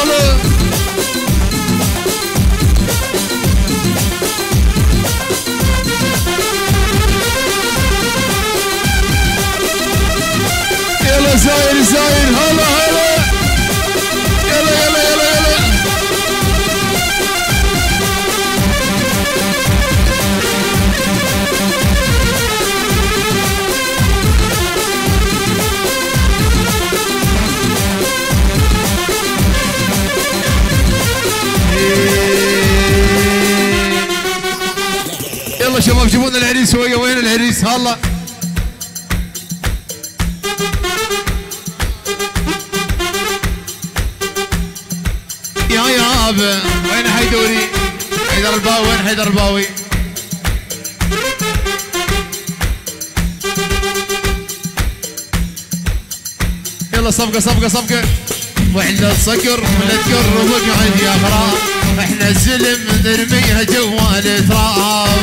هلا يلا زاير زاير هلا هلا يلا يلا يلا يلا يلا شباب جيبوا لنا العريس. وين العريس؟ هلا يا يابا وين حيدوري؟ حيدر الباوي. وين حيدر الباوي؟ يلا صفقة صفقة صفقة. وعلى الصقر ولا تقرب اقعد يا غرام، احنا الزلم نرميها جوا التراب.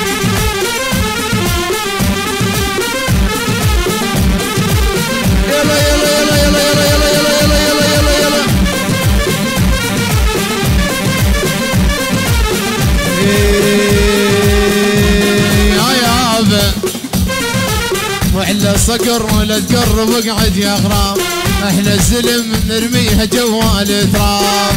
يلا يلا يلا يلا يلا يلا يلا يلا يلا يلا يا يابا وعلى الصقر ولا تقرب اقعد يا غرام، احنا الزلم نرميها جوا التراب.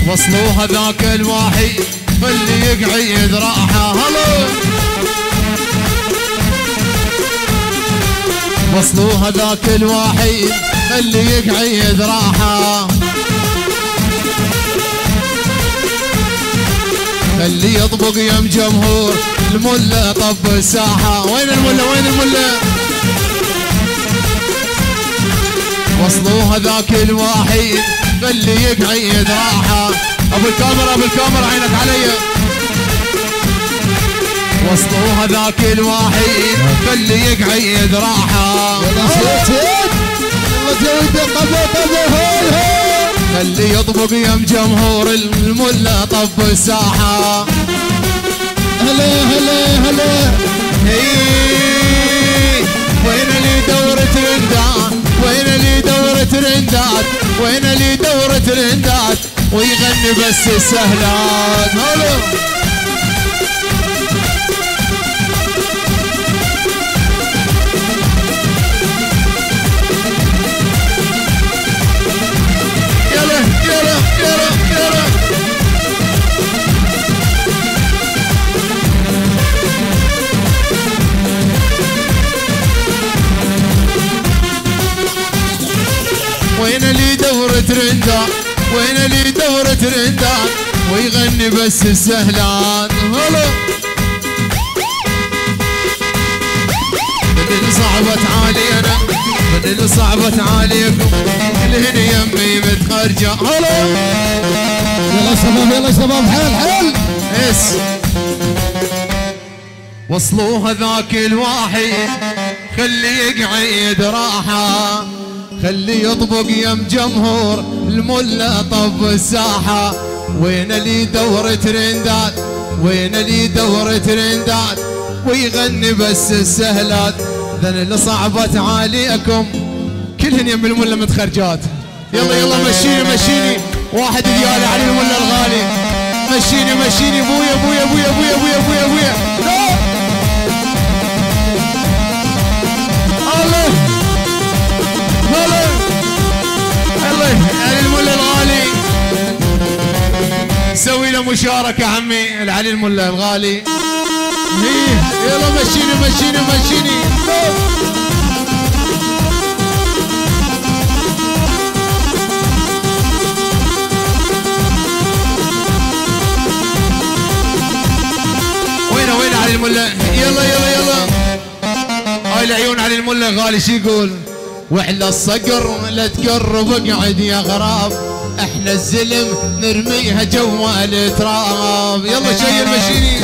وصلوها ذاك الواحد اللي يقعد راحه. هلا وصلوها ذاك الواحد اللي يقعد راحه، اللي يطبق يم جمهور المله طب الساحه. وين المله؟ وين المله؟ وصلوها ذاك الواحد اللي يقعد راحه. ابو الكاميرا ابو الكاميرا عينك علي. وصلوها ذاك الواحد اللي يقعد راحه. اللي يطبق يم جمهور المله طب الساحه. هلا هلا هلا وين اللي دورة ترندات؟ وين اللي دورة ترندات؟ وين اللي دورة ترندات؟ ويغني بس السهلات. هلا يلا يلا يلا يلا وين اللي دورة ترندات؟ وين اللي دورة ترندات؟ ويغني بس السهلان. هلا من اللي صعبت علينا، من اللي صعبت عليكم الهن يمي متخرجة. هلا يلا شباب يلا شباب حيل حيل. اس وصلوها ذاك الواحد خلي يقعد راحة، خلي يطبق يم جمهور المله طب الساحه. وين اللي دور ترندات؟ وين اللي دور ترندات؟ ويغني بس السهلات. ذن اللي صعبت عليكم كلهن يم المله متخرجات. يلا يلا مشيني مشيني واحد ديالي علي المله الغالي. مشيني مشيني ابويا ابويا ابويا ابويا ابويا ابويا ابويا. الله هلا الله علي الملا الغالي. سوي له مشاركة عمي العلي الملا الغالي. يلا مشيني مشيني مشيني. وين علي الملا؟ يلا يلا يلا هاي العيون علي الملا الغالي. شي يقول؟ وعلى الصقر لا تقرب اقعد يا غراب، احنا الزلم نرميها جوا التراب. يلا شيل مشيني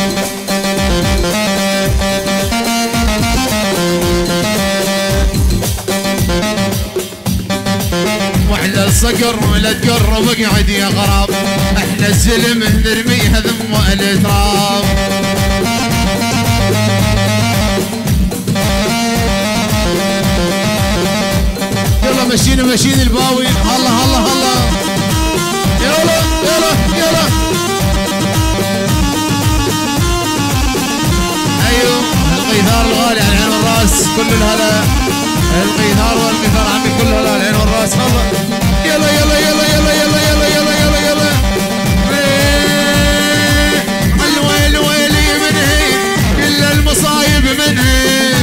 الصقر لا تقرب اقعد يا غراب، احنا الزلم نرميها ذم التراب. يلا مشينا مشينا الباوي، الله الله الله، يلا يلا يلا. ايوه القيثار الغالي على العين والراس، كل الهلا القيثار والقيثار عمي كل الهلا على العين والراس. الله يلا يلا يلا يلا يلا يلا يلا يلا يلا. الويل ويلي من هي كل المصايب من هي،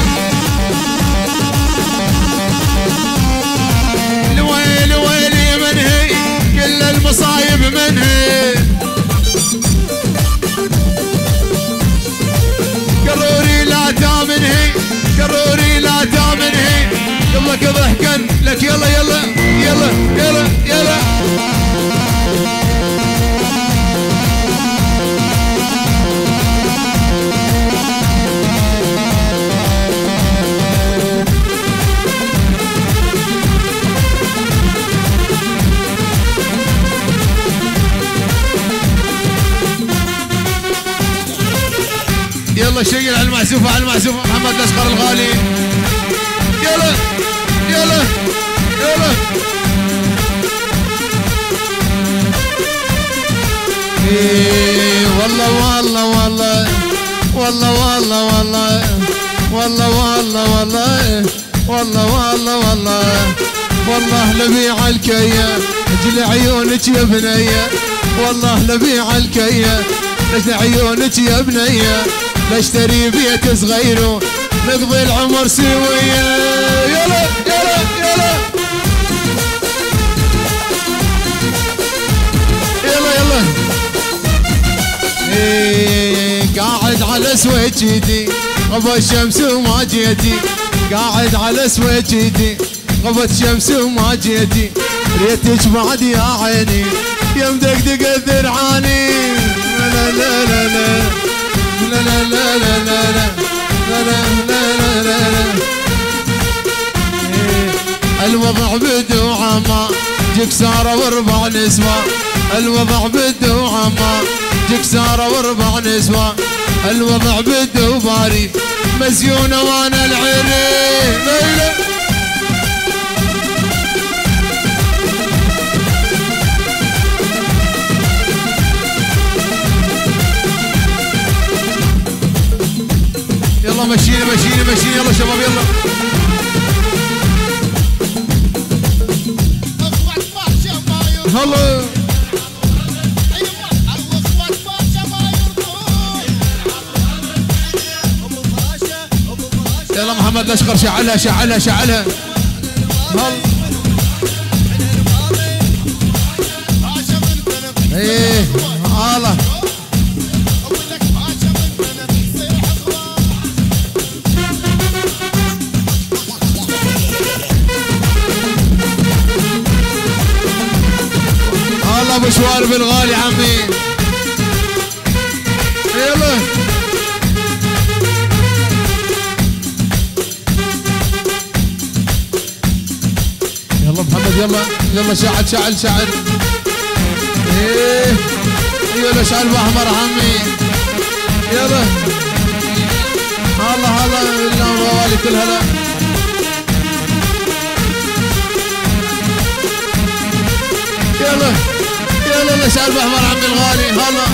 الويل ويلي من هي كل المصايب من هي. قروري لا تامنهي قروري لا تامنهي، يلا كضحكا لك يلا يلا يلا يلا يلا. يلا شيل على المعزوفة على المعزوفة، محمد الأشقر الغالي. يلا يلا يلا. إيه والله والله والله والله والله والله والله والله والله والله والله والله والله لبيع الكية اجل عيونك يا بنية، والله لبيع الكية اجل عيونك يا بنية، نشتري بيت صغير نقضي العمر سوية. يلا يلا يلا يلا يلا. إيه قاعد على سويتي غبى الشمس وما جيتي، قاعد على سويتي غبت الشمس وما جيتي، ريتك بعد يا عيني يا مدقدق الذرعاني. لا لا لا لا لا لا لا لا لا لا لا لا لا. الوضع بدو عما جكسارة واربع نسوة، الوضع بدو عما جكسارة واربع نسوة، الوضع بدو باري مزيونة وانا العري. ليلى يلا مشينا مشينا مشينا يلا شباب يلا. هلا يلا محمد الأشقر شعلها شعلها شعلها. هلا ايه هلا ابو شوارب الغالي عمي. يلا يلا محمد يلا يلا شعل شعل شعل. ايه يلا شعل باحمر عمي. يلا هلا هلا اللهم روالي كل هلا. يلا يلا شعل باحمر عمي الغالي. هلا